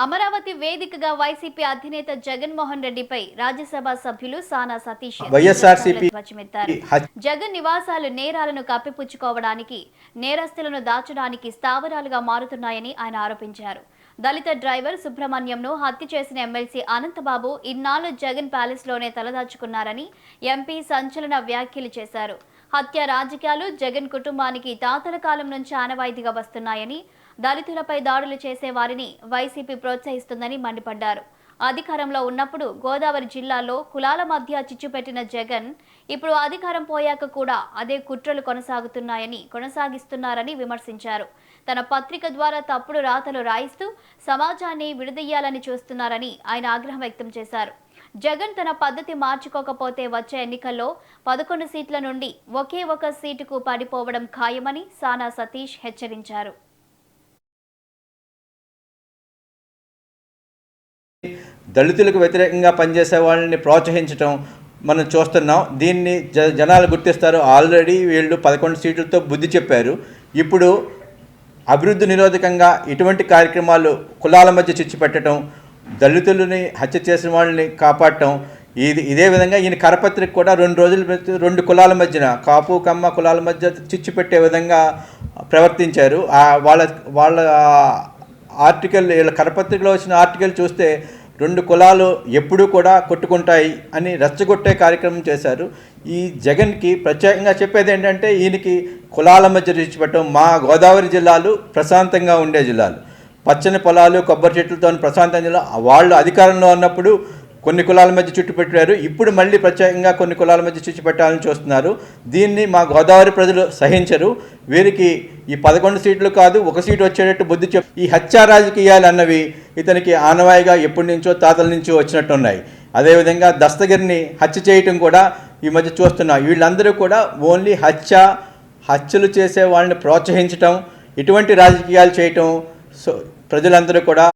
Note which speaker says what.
Speaker 1: అమరావతి వేదికగా వైసీపీ అధినేత జగన్మోహన్ రెడ్డిపై రాజ్యసభ సభ్యులు సానా సతీష్
Speaker 2: వైఎస్ఆర్సీపీ
Speaker 1: ధ్వజమెత్తారు. జగన్ నివాసాలు నేరాలను కప్పిపుచ్చుకోవడానికి, నేరస్తులను దాచడానికి స్థావరాలుగా మారుతున్నాయని ఆయన ఆరోపించారు. దళిత డ్రైవర్ సుబ్రహ్మణ్యంను హత్య చేసిన ఎమ్మెల్సీ అనంతబాబు ఇన్నాళ్లు జగన్ ప్యాలెస్ లోనే తలదాచుకున్నారని ఎంపీ సంచలన వ్యాఖ్యలు చేశారు. హత్య రాజకీయాలు జగన్ కుటుంబానికి తాతల కాలం నుంచి ఆనవాయితీగా వస్తున్నాయని, దళితులపై దాడులు చేసే వారిని వైసీపీ ప్రోత్సహిస్తుందని మండిపడ్డారు. అధికారంలో ఉన్నప్పుడు గోదావరి జిల్లాలో కులాల మధ్య చిచ్చుపెట్టిన జగన్ ఇప్పుడు అధికారం పోయాక కూడా అదే కుట్రలు కొనసాగిస్తున్నారని విమర్శించారు. తన పత్రిక ద్వారా తప్పుడు రాతలు రాయిస్తూ సమాజాన్ని విడదీయాలని చూస్తున్నారని ఆయన ఆగ్రహం వ్యక్తం చేశారు. జగన్ తన పద్ధతి మార్చుకోకపోతే వచ్చే ఎన్నికల్లో 11 సీట్ల నుండి ఒకే ఒక సీటుకు పడిపోవడం ఖాయమని సానా సతీష్ హెచ్చరించారు.
Speaker 2: దళితులకు వ్యతిరేకంగా పనిచేసే వాళ్ళని ప్రోత్సహించడం మనం చూస్తున్నాం. దీన్ని జనాలు గుర్తిస్తారు. ఆల్రెడీ వీళ్ళు 11 సీట్లతో బుద్ధి చెప్పారు. ఇప్పుడు అభివృద్ధి నిరోధకంగా ఇటువంటి కార్యక్రమాలు, కులాల మధ్య చిచ్చు పెట్టడం, దళితులని హత్య చేసిన వాళ్ళని కాపాడటం, ఇదే విధంగా ఈయన కరపత్రిక కూడా 2 రోజుల 2 కులాల మధ్యన, కాపు కమ్మ కులాల మధ్య చిచ్చు పెట్టే విధంగా ప్రవర్తించారు. వాళ్ళ ఆర్టికల్, వీళ్ళ కరపత్రికలో వచ్చిన ఆర్టికల్ చూస్తే 2 కులాలు ఎప్పుడూ కూడా కొట్టుకుంటాయి అని రెచ్చగొట్టే కార్యక్రమం చేశారు. ఈ జగన్కి ప్రత్యేకంగా చెప్పేది ఏంటంటే, ఈయనకి కులాల మధ్య విడిచిపెట్టడం. మా గోదావరి జిల్లాలు ప్రశాంతంగా ఉండే జిల్లాలు, పచ్చని పొలాలు, కొబ్బరి చెట్లతో ప్రశాంతంగా జిల్లా. వాళ్ళు అధికారంలో ఉన్నప్పుడు కొన్ని కులాల మధ్య చుట్టు పెట్టారు. ఇప్పుడు మళ్ళీ ప్రత్యేకంగా కొన్ని కులాల మధ్య చుట్టు పెట్టాలని చూస్తున్నారు. దీన్ని మా గోదావరి ప్రజలు సహించరు. వీరికి ఈ 11 సీట్లు కాదు, 1 సీటు వచ్చేటట్టు బుద్ధి ఈ హత్యా రాజకీయాలు అన్నవి ఇతనికి ఆనవాయిగా ఎప్పటి నుంచో తాతల నుంచో వచ్చినట్టున్నాయి. అదేవిధంగా దస్తగిరిని హత్య చేయటం కూడా ఈ మధ్య చూస్తున్నాం. వీళ్ళందరూ కూడా ఓన్లీ హత్యలు చేసే వాళ్ళని ప్రోత్సహించటం, ఇటువంటి రాజకీయాలు చేయటం ప్రజలందరూ కూడా